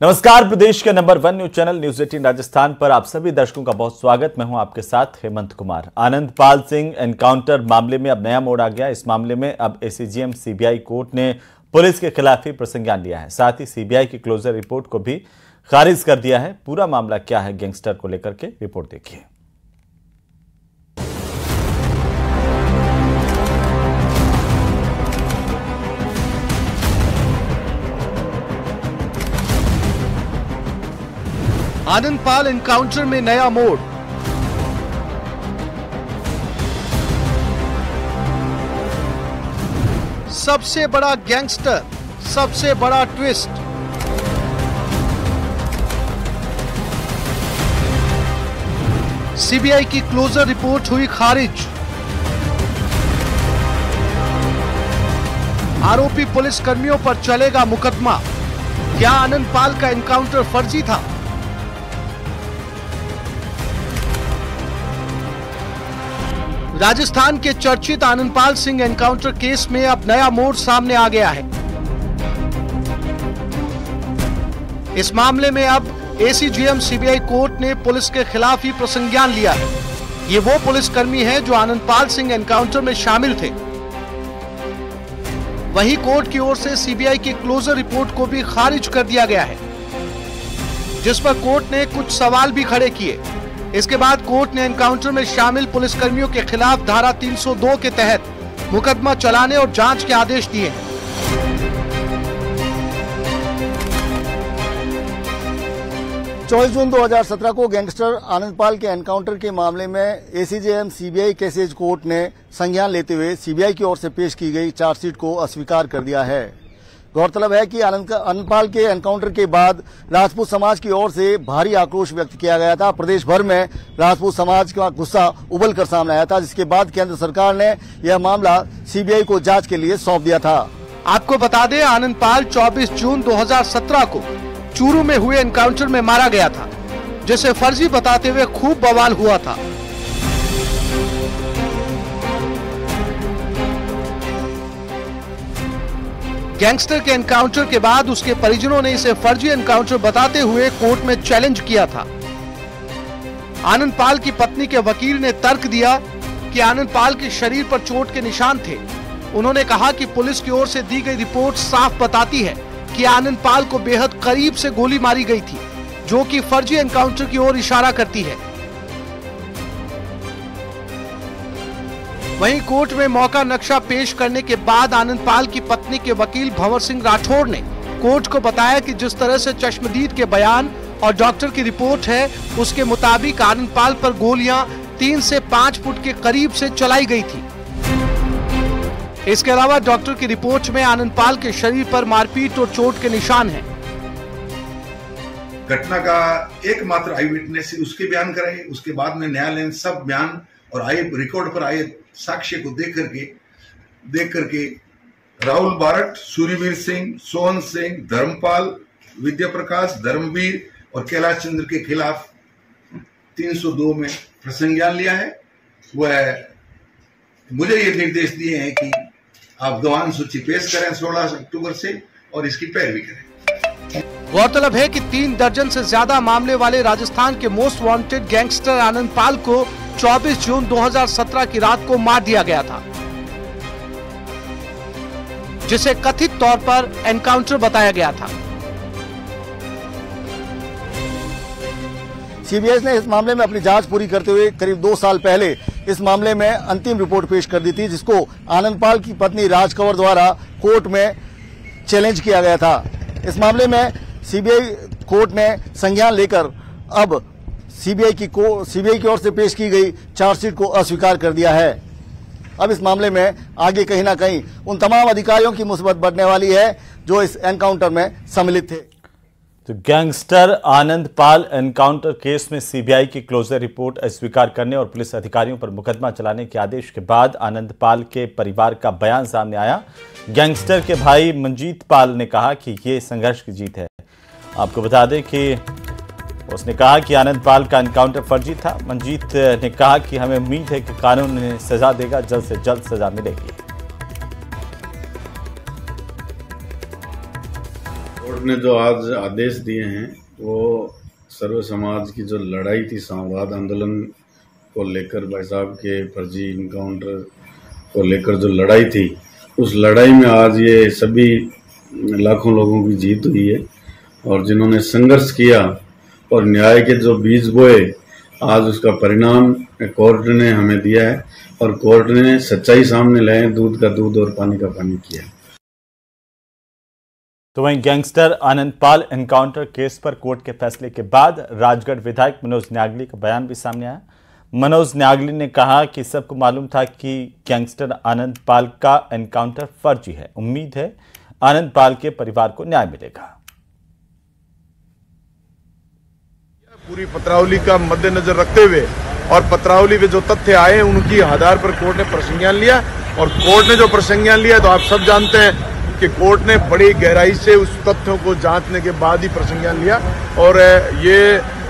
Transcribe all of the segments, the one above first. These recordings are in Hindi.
नमस्कार, प्रदेश के number 1 news channel news 18 Rajasthan पर आप सभी दर्शकों का बहुत स्वागत। मैं हूं आपके साथ हेमंत कुमार। आनंदपाल सिंह एनकाउंटर मामले में अब नया मोड़ आ गया। इस मामले में अब एसीजीएम सीबीआई कोर्ट ने पुलिस के खिलाफ ही प्रसंज्ञान लिया है। साथ ही सीबीआई की क्लोजर रिपोर्ट को भी खारिज कर दिया है। पूरा मामला क्या है गैंगस्टर को लेकर के, रिपोर्ट देखिए। आनंदपाल एनकाउंटर में नया मोड़। सबसे बड़ा गैंगस्टर, सबसे बड़ा ट्विस्ट। सीबीआई की क्लोजर रिपोर्ट हुई खारिज। आरोपी पुलिस कर्मियों पर चलेगा मुकदमा। क्या आनंदपाल का एनकाउंटर फर्जी था? राजस्थान के चर्चित आनंदपाल सिंह एनकाउंटर केस में अब नया मोड़ सामने आ गया है। इस मामले में अब एसीजीएम सीबीआई कोर्ट ने पुलिस के खिलाफ ही प्रसंज्ञान लिया है। ये वो पुलिसकर्मी हैं जो आनंदपाल सिंह एनकाउंटर में शामिल थे। वहीं कोर्ट की ओर से सीबीआई की क्लोजर रिपोर्ट को भी खारिज कर दिया गया है, जिस पर कोर्ट ने कुछ सवाल भी खड़े किए। इसके बाद कोर्ट ने एनकाउंटर में शामिल पुलिसकर्मियों के खिलाफ धारा 302 के तहत मुकदमा चलाने और जांच के आदेश दिए हैं। 24 जून 2017 को गैंगस्टर आनंदपाल के एनकाउंटर के मामले में एसीजेएम सीबीआई केसेज कोर्ट ने संज्ञान लेते हुए सीबीआई की ओर से पेश की गई चार्जशीट को अस्वीकार कर दिया है। गौरतलब है कि आनंदपाल के एनकाउंटर के बाद राजपूत समाज की ओर से भारी आक्रोश व्यक्त किया गया था। प्रदेश भर में राजपूत समाज का गुस्सा उबल कर सामने आया था, जिसके बाद केंद्र सरकार ने यह मामला सीबीआई को जांच के लिए सौंप दिया था। आपको बता दें, आनंदपाल 24 जून 2017 को चूरू में हुए एनकाउंटर में मारा गया था, जिसे फर्जी बताते हुए खूब बवाल हुआ था। गैंगस्टर के एनकाउंटर के बाद उसके परिजनों ने इसे फर्जी एनकाउंटर बताते हुए कोर्ट में चैलेंज किया था। आनंदपाल की पत्नी के वकील ने तर्क दिया कि आनंदपाल के शरीर पर चोट के निशान थे। उन्होंने कहा कि पुलिस की ओर से दी गई रिपोर्ट साफ बताती है कि आनंदपाल को बेहद करीब से गोली मारी गई थी, जो कि फर्जी एनकाउंटर की ओर इशारा करती है। वहीं कोर्ट में मौका नक्शा पेश करने के बाद आनंदपाल की पत्नी के वकील भंवर सिंह राठौड़ ने कोर्ट को बताया कि जिस तरह से चश्मदीद के बयान और डॉक्टर की रिपोर्ट है, उसके मुताबिक आनंदपाल पर गोलियां 3 से 5 फुट के करीब से चलाई गई थी। इसके अलावा डॉक्टर की रिपोर्ट में आनंदपाल के शरीर पर मारपीट और चोट के निशान हैं। घटना का एकमात्र आई विटनेस उसके बयान कराए। उसके बाद में न्यायालय ने सब बयान और आए रिकॉर्ड पर आए साक्ष्य को देख करके राहुल बारट, सूर्यवीर सिंह, सोहन सिंह, धर्मपाल, विद्या प्रकाश, धर्मवीर और कैलाश चंद्र के खिलाफ 302 में प्रसंज्ञान लिया है। वह मुझे ये निर्देश दिए हैं कि आप गवाह सूची पेश करें 16 अक्टूबर से और इसकी पैरवी करें। गौरतलब है कि 3 दर्जन से ज्यादा मामले वाले राजस्थान के मोस्ट वांटेड गैंगस्टर आनंदपाल को 24 जून 2017 की रात को मार दिया गया था, जिसे कथित तौर पर एनकाउंटर बताया गया था। सीबीआई ने इस मामले में अपनी जांच पूरी करते हुए करीब 2 साल पहले इस मामले में अंतिम रिपोर्ट पेश कर दी थी, जिसको आनंदपाल की पत्नी राज कंवर द्वारा कोर्ट में चैलेंज किया गया था। इस मामले में सीबीआई कोर्ट ने संज्ञान लेकर अब सीबीआई की ओर से पेश की गई चार्जशीट को अस्वीकार कर दिया है। अब इस मामले में आगे कहीं ना कहीं उन तमाम अधिकारियों की मुसीबत बढ़ने वाली है जो इस एनकाउंटर में सम्मिलित थे। तो गैंगस्टर आनंदपाल एनकाउंटर केस में सीबीआई की क्लोजर रिपोर्ट अस्वीकार करने और पुलिस अधिकारियों पर मुकदमा चलाने के आदेश के बाद आनंदपाल के परिवार का बयान सामने आया। गैंगस्टर के भाई मंजीत पाल ने कहा कि ये संघर्ष की जीत है। आपको बता दें कि उसने कहा कि आनंदपाल का एनकाउंटर फर्जी था। मंजीत ने कहा कि हमें उम्मीद है कि कानून उन्हें सजा देगा, जल्द से जल्द सजा मिलेगी। कोर्ट ने जो आज आदेश दिए हैं वो सर्व समाज की जो लड़ाई थी सामवाद आंदोलन को लेकर, भाई साहब के फर्जी इनकाउंटर को लेकर जो लड़ाई थी, उस लड़ाई में आज ये सभी लाखों लोगों की जीत हुई है। और जिन्होंने संघर्ष किया और न्याय के जो बीज बोए, आज उसका परिणाम कोर्ट ने हमें दिया है और कोर्ट ने सच्चाई सामने लाए, दूध का दूध और पानी का पानी किया। तो वहीं गैंगस्टर आनंद पाल एनकाउंटर केस पर कोर्ट के फैसले के बाद राजगढ़ विधायक मनोज न्यागली का बयान भी सामने आया। मनोज न्यागली ने कहा कि सबको मालूम था कि गैंगस्टर आनंद पाल का एनकाउंटर फर्जी है। उम्मीद है आनंद पाल के परिवार को न्याय मिलेगा। पूरी पत्रावली का मद्देनजर रखते हुए और पत्रावली में जो तथ्य आए उनकी आधार पर कोर्ट ने प्रसंज्ञान लिया, और कोर्ट ने जो प्रसंज्ञान लिया तो आप सब जानते हैं कि कोर्ट ने बड़ी गहराई से उस तथ्यों को जांचने के बाद ही प्रसंज्ञान लिया। और ये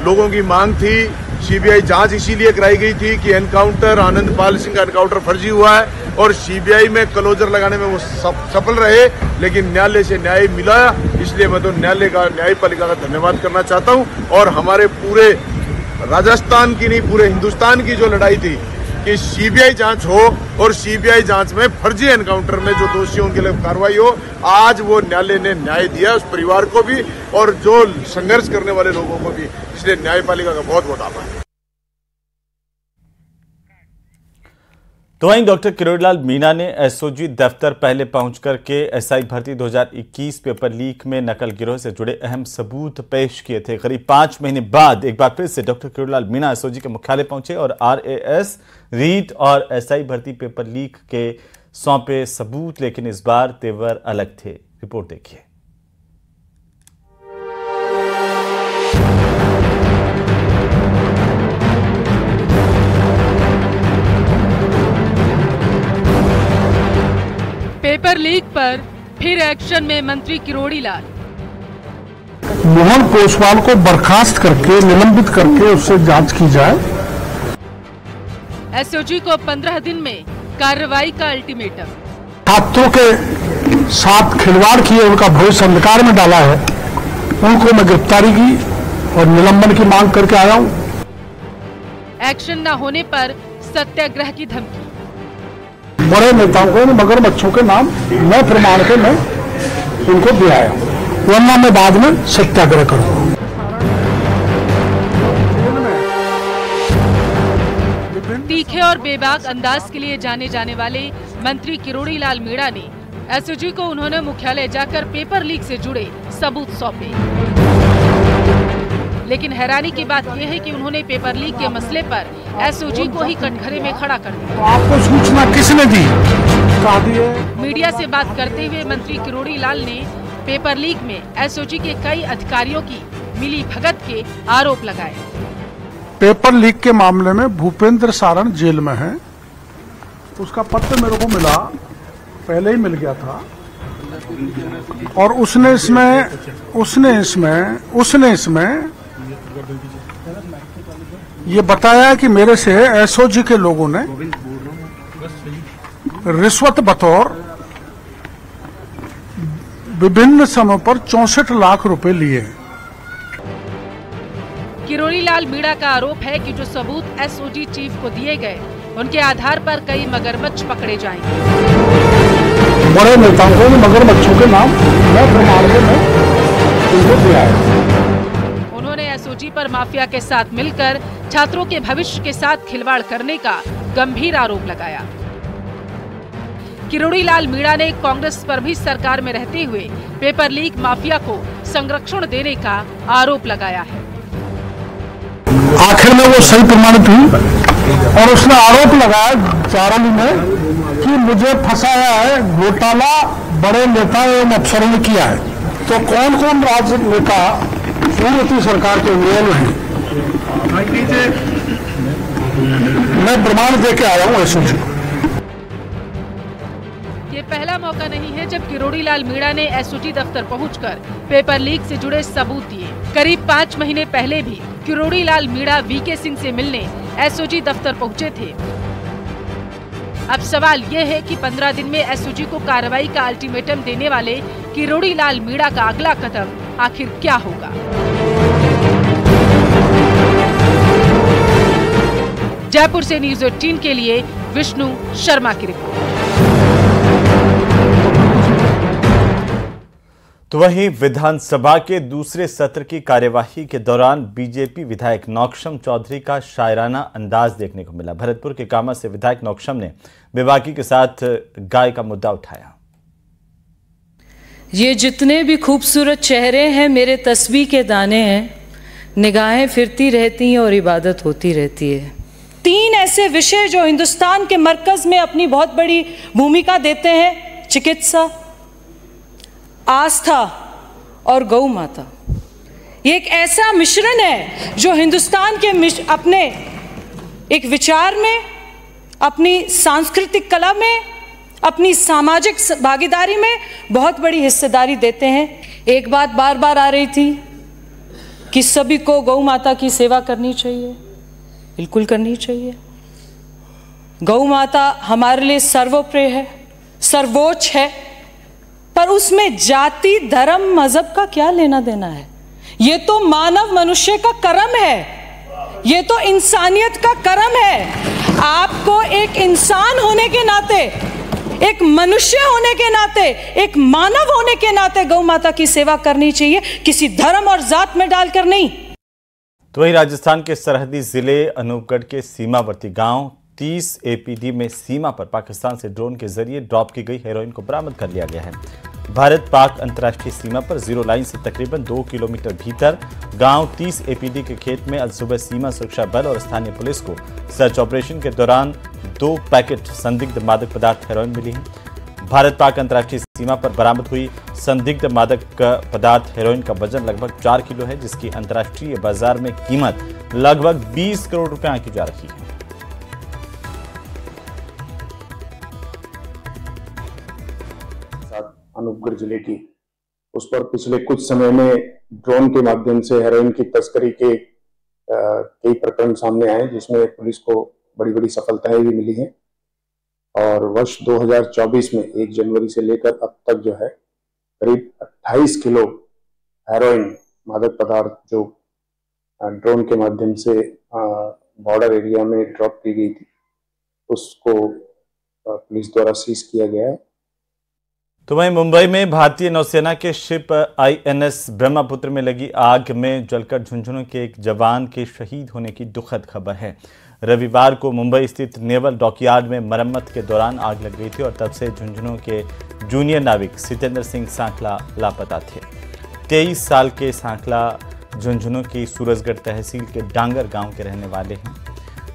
लोगों की मांग थी, सीबीआई जांच इसीलिए कराई गई थी कि एनकाउंटर आनंद पाल सिंह का एनकाउंटर फर्जी हुआ है और सीबीआई में क्लोजर लगाने में वो सफल रहे, लेकिन न्यायालय से न्याय मिला। इसलिए मैं तो न्यायपालिका का धन्यवाद करना चाहता हूं। और हमारे पूरे राजस्थान की नहीं, पूरे हिंदुस्तान की जो लड़ाई थी कि सीबीआई जांच हो और सीबीआई जांच में फर्जी एनकाउंटर में जो दोषी उनके लिए कार्रवाई हो, आज वो न्यायालय ने न्याय दिया उस परिवार को भी और जो संघर्ष करने वाले लोगों को भी। इसलिए न्यायपालिका का बहुत बहुत आभार। तो वहीं डॉक्टर किरोड़ीलाल मीणा ने एसओजी दफ्तर पहले पहुंचकर के एसआई भर्ती 2021 पेपर लीक में नकल गिरोह से जुड़े अहम सबूत पेश किए थे। करीब 5 महीने बाद एक बार फिर से डॉक्टर किरोड़ीलाल मीणा एसओजी के मुख्यालय पहुंचे और आरएएस, रीट और एसआई भर्ती पेपर लीक के सौंपे सबूत, लेकिन इस बार तेवर अलग थे। रिपोर्ट देखिए। पेपर लीक पर फिर एक्शन में मंत्री किरोड़ीलाल। मोहन कोसवाल को बर्खास्त करके, निलंबित करके उससे जांच की जाए। एसओजी को 15 दिन में कार्रवाई का अल्टीमेटम। छात्रों के साथ खिलवाड़ किए, उनका भविष्य अंधकार में डाला है, उनको मैं गिरफ्तारी की और निलंबन की मांग करके आया हूँ। एक्शन न होने पर सत्याग्रह की धमकी। बड़े नेताओं को मगरमच्छों के नाम न प्रमाण के मैं उनको दिया है, वरना मैं बाद में सत्याग्रह करूंगा। तीखे और बेबाक अंदाज के लिए जाने जाने वाले मंत्री किरोड़ीलाल मीणा ने एसओजी को उन्होंने मुख्यालय जाकर पेपर लीक से जुड़े सबूत सौंपे। लेकिन हैरानी की बात यह है कि उन्होंने पेपर लीक के मसले पर एसओजी को ही कटघरे में खड़ा कर दिया। आपको सूचना किसने दी? मीडिया से बात करते हुए मंत्री किरोड़ीलाल ने पेपर लीक में एसओजी के कई अधिकारियों की मिली भगत के आरोप लगाए। पेपर लीक के मामले में भूपेंद्र सारण जेल में है। उसका पत्र मेरे को मिला, पहले ही मिल गया था, और उसने इसमें ये बताया कि मेरे से एसओजी के लोगों ने रिश्वत बतौर विभिन्न समय पर 64 लाख रुपए लिए। किरोड़ीलाल मीणा का आरोप है कि जो सबूत एसओजी चीफ को दिए गए, उनके आधार पर कई मगरमच्छ पकड़े जाएंगे। बड़े नेताओं को मगरमच्छों के नाम मैं प्रमाण के मैं उनको दिया है। उन्होंने एसओजी पर माफिया के साथ मिलकर छात्रों के भविष्य के साथ खिलवाड़ करने का गंभीर आरोप लगाया। किरोड़ीलाल मीणा ने कांग्रेस पर भी सरकार में रहते हुए पेपर लीक माफिया को संरक्षण देने का आरोप लगाया है। आखिर में वो सही प्रमाणित हुई और उसने आरोप लगाया चारोली में कि मुझे फंसाया है, घोटाला बड़े नेता एवं अफसरों ने किया है। तो कौन कौन राजनेता पूर्व सरकार के इंगेज हैं, मैं प्रमाण दे के आया हूँ एसओजी को। ये पहला मौका नहीं है जब किरोड़ीलाल मीणा ने एसओजी दफ्तर पहुंचकर पेपर लीक से जुड़े सबूत दिए। करीब 5 महीने पहले भी किरोड़ीलाल मीणा वीके सिंह से मिलने एसओजी दफ्तर पहुंचे थे। अब सवाल ये है कि 15 दिन में एसओजी को कार्रवाई का अल्टीमेटम देने वाले किरोड़ीलाल मीणा का अगला कदम आखिर क्या होगा। जयपुर से न्यूज़ 18 के लिए विष्णु शर्मा की रिपोर्ट। तो वहीं विधानसभा के दूसरे सत्र की कार्यवाही के दौरान बीजेपी विधायक नौक्षम चौधरी का शायराना अंदाज देखने को मिला। भरतपुर के कामा से विधायक नौक्षम ने बेबाकी के साथ गाय का मुद्दा उठाया। ये जितने भी खूबसूरत चेहरे हैं मेरे तस्बीह के दाने हैं, निगाहें फिरती रहती हैं और इबादत होती रहती है। 3 ऐसे विषय जो हिंदुस्तान के मरकज में अपनी बहुत बड़ी भूमिका देते हैं, चिकित्सा, आस्था और गौ माता। ये एक ऐसा मिश्रण है जो हिंदुस्तान के अपने एक विचार में, अपनी सांस्कृतिक कला में, अपनी सामाजिक भागीदारी में बहुत बड़ी हिस्सेदारी देते हैं। एक बात बार बार आ रही थी कि सभी को गौ माता की सेवा करनी चाहिए। बिल्कुल करनी चाहिए। गौ माता हमारे लिए सर्वोप्रिय है, सर्वोच्च है, पर उसमें जाति, धर्म, मजहब का क्या लेना देना है। ये तो मानव मनुष्य का कर्म है, ये तो इंसानियत का कर्म है। आपको एक इंसान होने के नाते, एक मनुष्य होने के नाते, एक मानव होने के नाते गौ माता की सेवा करनी चाहिए, किसी धर्म और जात में डालकर नहीं। तो वहीं राजस्थान के सरहदी जिले अनूपगढ़ के सीमावर्ती गांव 30 APD में सीमा पर पाकिस्तान से ड्रोन के जरिए ड्रॉप की गई हेरोइन को बरामद कर लिया गया है। भारत पाक अंतर्राष्ट्रीय सीमा पर जीरो लाइन से तकरीबन 2 किलोमीटर भीतर गांव 30 APD के खेत में आज सुबह सीमा सुरक्षा बल और स्थानीय पुलिस को सर्च ऑपरेशन के दौरान 2 पैकेट संदिग्ध मादक पदार्थ हेरोइन मिली है। भारत पाक अंतर्राष्ट्रीय सीमा पर बरामद हुई संदिग्ध मादक पदार्थ हेरोइन का वजन लगभग 4 किलो है, जिसकी अंतर्राष्ट्रीय बाजार में कीमत लगभग 20 करोड़ रुपए आंकी जा रही है। अनूपगढ़ जिले की उस पर पिछले कुछ समय में ड्रोन के माध्यम से हेरोइन की तस्करी के कई प्रकरण सामने आए, जिसमें पुलिस को बड़ी बड़ी सफलताएं भी मिली हैं। और वर्ष 2024 में 1 जनवरी से लेकर अब तक जो है करीब 28 किलो हेरोइन मादक पदार्थ जो ड्रोन के माध्यम से बॉर्डर एरिया में ड्रॉप की गई थी, उसको पुलिस द्वारा सीज किया गया है। तो वहीं मुंबई में भारतीय नौसेना के शिप INS ब्रह्मपुत्र में लगी आग में जलकर झुंझुनू के एक जवान के शहीद होने की दुखद खबर है। रविवार को मुंबई स्थित नेवल डॉकयार्ड में मरम्मत के दौरान आग लग गई थी और तब से झुंझुनू के जूनियर नाविक सितेंद्र सिंह सांखला लापता थे। 23 साल के सांखला झुंझुनू की सूरजगढ़ तहसील के डांगर गांव के रहने वाले हैं।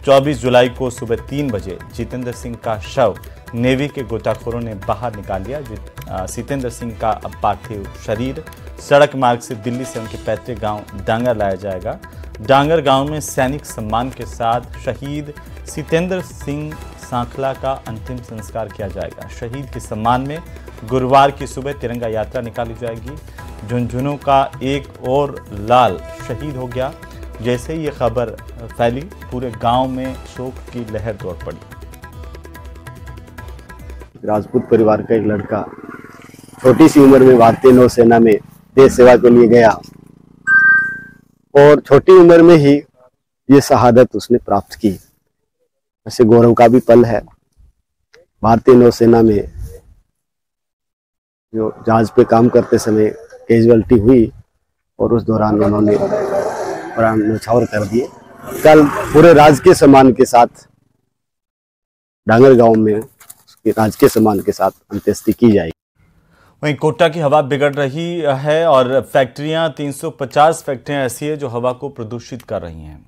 24 जुलाई को सुबह 3 बजे जितेंद्र सिंह का शव नेवी के गोताखोरों ने बाहर निकाल लिया। सितेंद्र सिंह का अब पार्थिव शरीर सड़क मार्ग से दिल्ली से उनके पैतृक गांव डांगर लाया जाएगा। डांगर गांव में सैनिक सम्मान के साथ शहीद सितेंद्र सिंह सांखला का अंतिम संस्कार किया जाएगा। शहीद के सम्मान में गुरुवार की सुबह तिरंगा यात्रा निकाली जाएगी। झुंझुनू का एक और लाल शहीद हो गया। जैसे ही ये खबर फैली, पूरे गांव में शोक की लहर दौड़ पड़ी। राजपूत परिवार का एक लड़का छोटी सी उम्र में भारतीय नौसेना में देश सेवा के लिए गया और छोटी उम्र में ही ये शहादत उसने प्राप्त की। ऐसे गौरव का भी पल है। भारतीय नौसेना में जो जहाज पे काम करते समय कैजुअलिटी हुई और उस दौरान उन्होंने प्राण न्यौछावर कर दिए। कल पूरे राजकीय सम्मान के साथ डांगर गांव में राजकीय सम्मान के साथ अंत्येष्टि की जाएगी। वहीं कोटा की हवा बिगड़ रही है और फैक्ट्रियां 350 फैक्ट्रियां ऐसी है जो हवा को प्रदूषित कर रही हैं।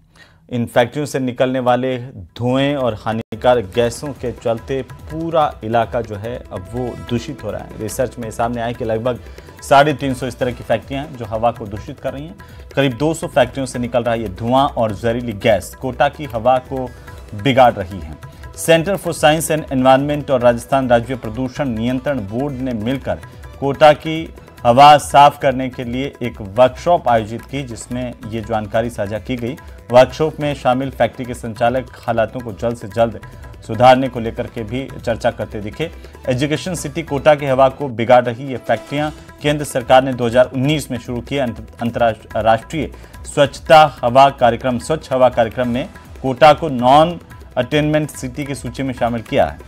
इन फैक्ट्रियों से निकलने वाले धुएं और हानिकारक गैसों के चलते पूरा इलाका जो है अब वो दूषित हो रहा है। रिसर्च में सामने आया कि लगभग 350 इस तरह की फैक्ट्रियां हैं जो हवा को दूषित कर रही हैं। करीब 200 फैक्ट्रियों से निकल रहा है ये धुआं और जहरीली गैस कोटा की हवा को बिगाड़ रही है। Centre for science and environment और राजस्थान राज्य प्रदूषण नियंत्रण बोर्ड ने मिलकर कोटा की हवा साफ करने के लिए एक वर्कशॉप आयोजित की, जिसमें ये जानकारी साझा की गई। वर्कशॉप में शामिल फैक्ट्री के संचालक हालातों को जल्द से जल्द सुधारने को लेकर के भी चर्चा करते दिखे। एजुकेशन सिटी कोटा की हवा को बिगाड़ रही ये फैक्ट्रियां केंद्र सरकार ने 2019 में शुरू किए अंतर्राष्ट्रीय स्वच्छता हवा कार्यक्रम स्वच्छ हवा कार्यक्रम में कोटा को नॉन अटेनमेंट सिटी की सूची में शामिल किया है।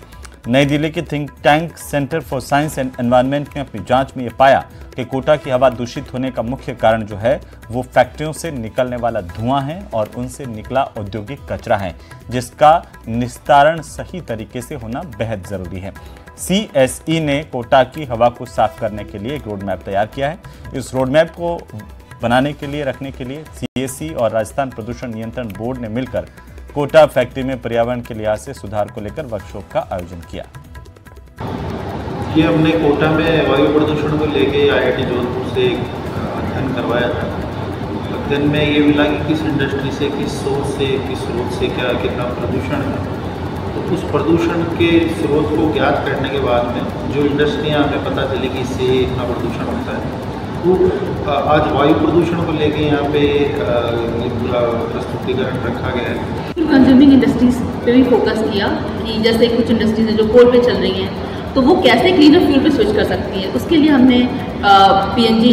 नई दिल्ली के think tank centre for science and environment ने अपनी जांच में यह पाया कि कोटा की हवा दूषित होने का मुख्य कारण जो है वो फैक्ट्रियों से निकलने वाला धुआं है और उनसे निकला औद्योगिक कचरा है, जिसका निस्तारण सही तरीके से होना बेहद जरूरी है। CSE ने कोटा की हवा को साफ करने के लिए एक रोड मैप तैयार किया है। इस रोड मैप को बनाने के लिए रखने के लिए CSE और राजस्थान प्रदूषण नियंत्रण बोर्ड ने मिलकर कोटा फैक्ट्री में पर्यावरण के लिहाज से सुधार को लेकर वर्कशॉप का आयोजन किया। ये हमने कोटा में वायु प्रदूषण को लेके IIT जोधपुर से अध्ययन करवाया था। अध्ययन में ये मिला कि किस इंडस्ट्री से, किस सोर्स से, किस स्रोत से क्या कितना प्रदूषण है। तो उस प्रदूषण के स्रोत को ज्ञात करने के बाद में जो इंडस्ट्रियाँ हमें पता चली कि इससे इतना प्रदूषण होता है, तो आज वायु प्रदूषण को लेके यहाँ पे पूरा प्रस्तुतिकरण रखा गया है। कंज्यूमिंग इंडस्ट्रीज पे भी फोकस किया कि जैसे कुछ इंडस्ट्रीज हैं जो कोल पे चल रही हैं, तो वो कैसे क्लीनर फ्यूल पे स्विच कर सकती है। उसके लिए हमने PNG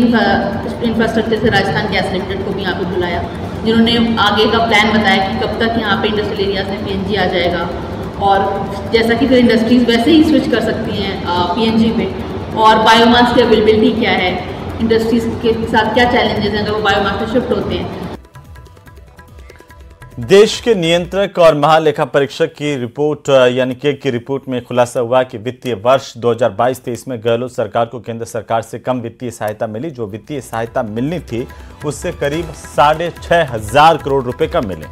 इंफ्रास्ट्रक्चर से राजस्थान गैस लिमिटेड को भी यहाँ पे बुलाया, जिन्होंने आगे का प्लान बताया कि कब तक यहाँ पे इंडस्ट्रियल एरियाज में PNG आ जाएगा और जैसा कि फिर इंडस्ट्रीज वैसे ही स्विच कर सकती हैं PNG पे। और बायोमास की अवेलेबिलिटी क्या है, इंडस्ट्रीज के साथ क्या चैलेंजेस हैं अगर वो बायोमास पे शिफ्ट होते हैं। देश के नियंत्रक और महालेखा परीक्षक की रिपोर्ट यानी के की रिपोर्ट में खुलासा हुआ कि वित्तीय वर्ष 2022-23 में गहलोत सरकार को केंद्र सरकार से कम वित्तीय सहायता मिली। जो वित्तीय सहायता मिलनी थी उससे करीब 6,500 करोड़ रुपए कम मिले।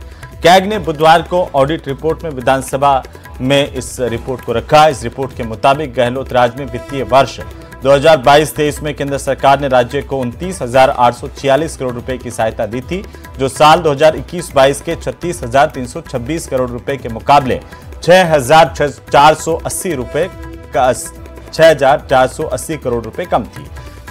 कैग ने बुधवार को ऑडिट रिपोर्ट में विधानसभा में इस रिपोर्ट को रखा। इस रिपोर्ट के मुताबिक गहलोत राज में वित्तीय वर्ष 2022-23 में केंद्र सरकार ने राज्य को 29,846 करोड़ रुपए की सहायता दी थी, जो साल 2021-22 के 36,326 करोड़ रुपए के मुकाबले 6,480 करोड़ रुपए कम थी।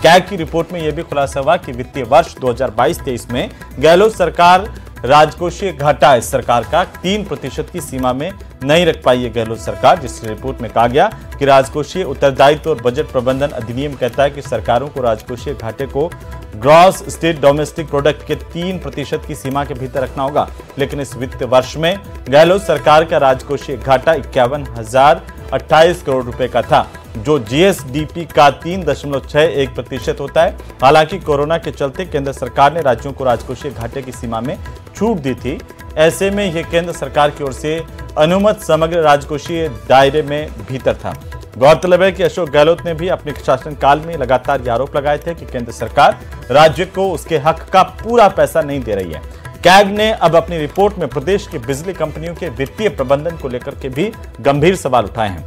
कैग की रिपोर्ट में यह भी खुलासा हुआ कि वित्तीय वर्ष 2022-23 में गहलोत सरकार राजकोषीय घाटा इस सरकार का 3% की सीमा में नहीं रख पाई है गहलोत सरकार, जिस रिपोर्ट में कहा गया कि राजकोषीय उत्तरदायित्व और बजट प्रबंधन अधिनियम कहता है कि सरकारों को राजकोषीय घाटे को ग्रॉस स्टेट डोमेस्टिक प्रोडक्ट के 3% की सीमा के भीतर रखना होगा। लेकिन इस वित्त वर्ष में गहलोत सरकार का राजकोषीय घाटा 51,028 करोड़ रुपए का था, जो GSDP का 3.61% होता है। हालांकि कोरोना के चलते केंद्र सरकार ने राज्यों को राजकोषीय घाटे की सीमा में छूट दी थी। ऐसे में यह केंद्र सरकार की ओर से अनुमत समग्र राजकोषीय दायरे में भीतर था। गौरतलब है कि अशोक गहलोत ने भी अपने शासनकाल में लगातार ये आरोप लगाए थे कि केंद्र सरकार राज्य को उसके हक का पूरा पैसा नहीं दे रही है। कैग ने अब अपनी रिपोर्ट में प्रदेश की बिजली कंपनियों के वित्तीय प्रबंधन को लेकर के भी गंभीर सवाल उठाए हैं।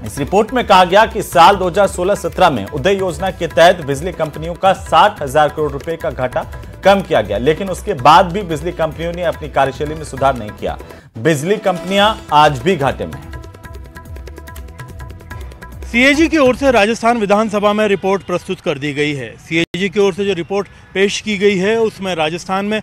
इस रिपोर्ट में कहा गया कि साल 2016-17 में उदय योजना के तहत बिजली कंपनियों का 60,000 करोड़ रुपए का घाटा कम किया गया, लेकिन उसके बाद भी बिजली कंपनियों ने अपनी कार्यशैली में सुधार नहीं किया। बिजली कंपनियां आज भी घाटे में हैं। CAG की ओर से राजस्थान विधानसभा में रिपोर्ट प्रस्तुत कर दी गई है। CAG की ओर से जो रिपोर्ट पेश की गई है उसमें राजस्थान में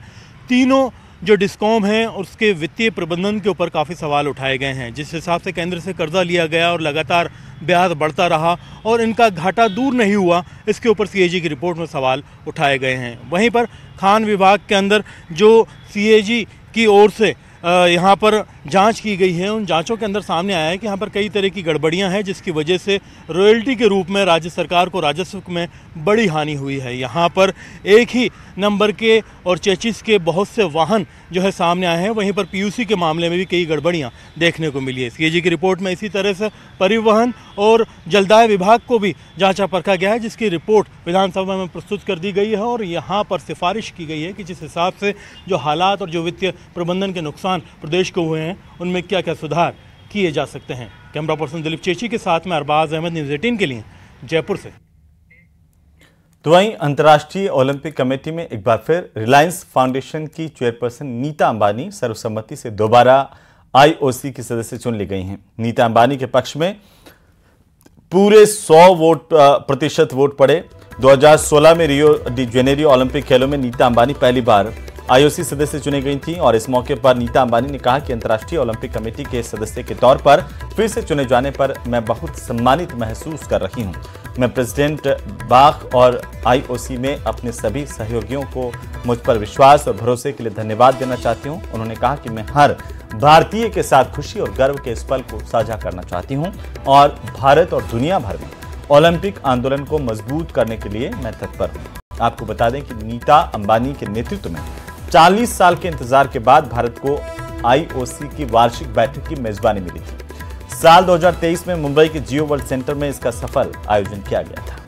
तीनों जो डिस्कॉम है उसके वित्तीय प्रबंधन के ऊपर काफ़ी सवाल उठाए गए हैं। जिस हिसाब से केंद्र से कर्जा लिया गया और लगातार ब्याज बढ़ता रहा और इनका घाटा दूर नहीं हुआ, इसके ऊपर CAG की रिपोर्ट में सवाल उठाए गए हैं। वहीं पर खान विभाग के अंदर जो CAG की ओर से यहाँ पर जांच की गई है, उन जांचों के अंदर सामने आया है कि यहाँ पर कई तरह की गड़बड़ियाँ हैं, जिसकी वजह से रॉयल्टी के रूप में राज्य सरकार को राजस्व में बड़ी हानि हुई है। यहाँ पर एक ही नंबर के और चेचिस के बहुत से वाहन जो है सामने आए हैं। वहीं पर PUC के मामले में भी कई गड़बड़ियाँ देखने को मिली है। CAG की रिपोर्ट में इसी तरह से परिवहन और जलदाय विभाग को भी जांचा परखा गया है, जिसकी रिपोर्ट विधानसभा में प्रस्तुत कर दी गई है और यहाँ पर सिफारिश की गई है कि जिस हिसाब से जो हालात और जो वित्तीय प्रबंधन के नुकसान प्रदेश को हुए हैं उनमें क्या क्या सुधार किए जा सकते हैं। कैमरा पर्सन दिलीप चेची के साथ में अरबाज अहमद, न्यूज़ 18 के लिए जयपुर से। तो वहीं अंतर्राष्ट्रीय ओलंपिक कमेटी में एक बार फिर रिलायंस फाउंडेशन की चेयरपर्सन नीता अंबानी सर्वसम्मति से दोबारा IOC की सदस्य चुन ली गई हैं। नीता अंबानी के पक्ष में पूरे 100% वोट पड़े। 2016 में रियो डी जेनेरियो ओलंपिक खेलों में नीता अंबानी पहली बार आईओसी सदस्य चुनी गई थी और इस मौके पर नीता अंबानी ने कहा कि अंतर्राष्ट्रीय ओलंपिक कमेटी के सदस्य के तौर पर फिर से चुने जाने पर मैं बहुत सम्मानित महसूस कर रही हूं। मैं प्रेसिडेंट बाख और आईओसी में अपने सभी सहयोगियों को मुझ पर विश्वास और भरोसे के लिए धन्यवाद देना चाहती हूं। उन्होंने कहा कि मैं हर भारतीय के साथ खुशी और गर्व के इस पल को साझा करना चाहती हूं और भारत और दुनिया भर में ओलंपिक आंदोलन को मजबूत करने के लिए मैं तत्पर हूं। आपको बता दें कि नीता अंबानी के नेतृत्व में 40 साल के इंतजार के बाद भारत को आईओसी की वार्षिक बैठक की मेजबानी मिली थी। साल 2023 में मुंबई के जियो वर्ल्ड सेंटर में इसका सफल आयोजन किया गया था।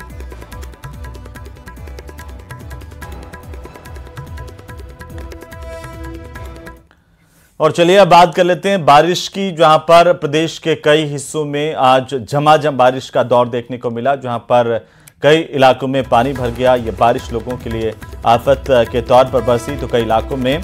और चलिए अब बात कर लेते हैं बारिश की, जहां पर प्रदेश के कई हिस्सों में आज झमाझम बारिश का दौर देखने को मिला, जहां पर कई इलाकों में पानी भर गया। ये बारिश लोगों के लिए आफत के तौर पर बरसी, तो कई इलाकों में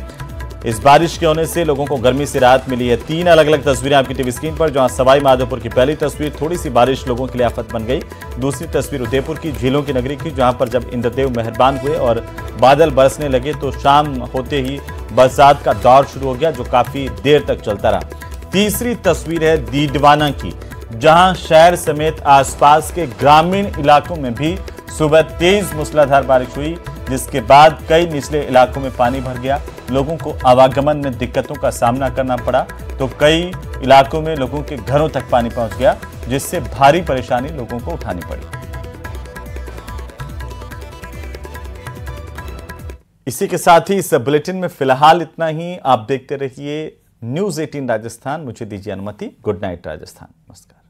इस बारिश के होने से लोगों को गर्मी से राहत मिली है। 3 अलग अलग तस्वीरें आपकी टीवी स्क्रीन पर, जहां सवाई माधोपुर की पहली तस्वीर थोड़ी सी बारिश लोगों के लिए आफत बन गई। दूसरी तस्वीर उदयपुर की झीलों की नगरी की, जहां पर जब इंद्रदेव मेहरबान हुए और बादल बरसने लगे तो शाम होते ही बरसात का दौर शुरू हो गया, जो काफी देर तक चलता रहा। तीसरी तस्वीर है डीडवाना की, जहां शहर समेत आसपास के ग्रामीण इलाकों में भी सुबह तेज मूसलाधार बारिश हुई, जिसके बाद कई निचले इलाकों में पानी भर गया। लोगों को आवागमन में दिक्कतों का सामना करना पड़ा, तो कई इलाकों में लोगों के घरों तक पानी पहुंच गया, जिससे भारी परेशानी लोगों को उठानी पड़ी। इसी के साथ ही इस बुलेटिन में फिलहाल इतना ही। आप देखते रहिए न्यूज़ 18 राजस्थान। मुझे दीजिए अनुमति। Good night Rajasthan. नमस्कार।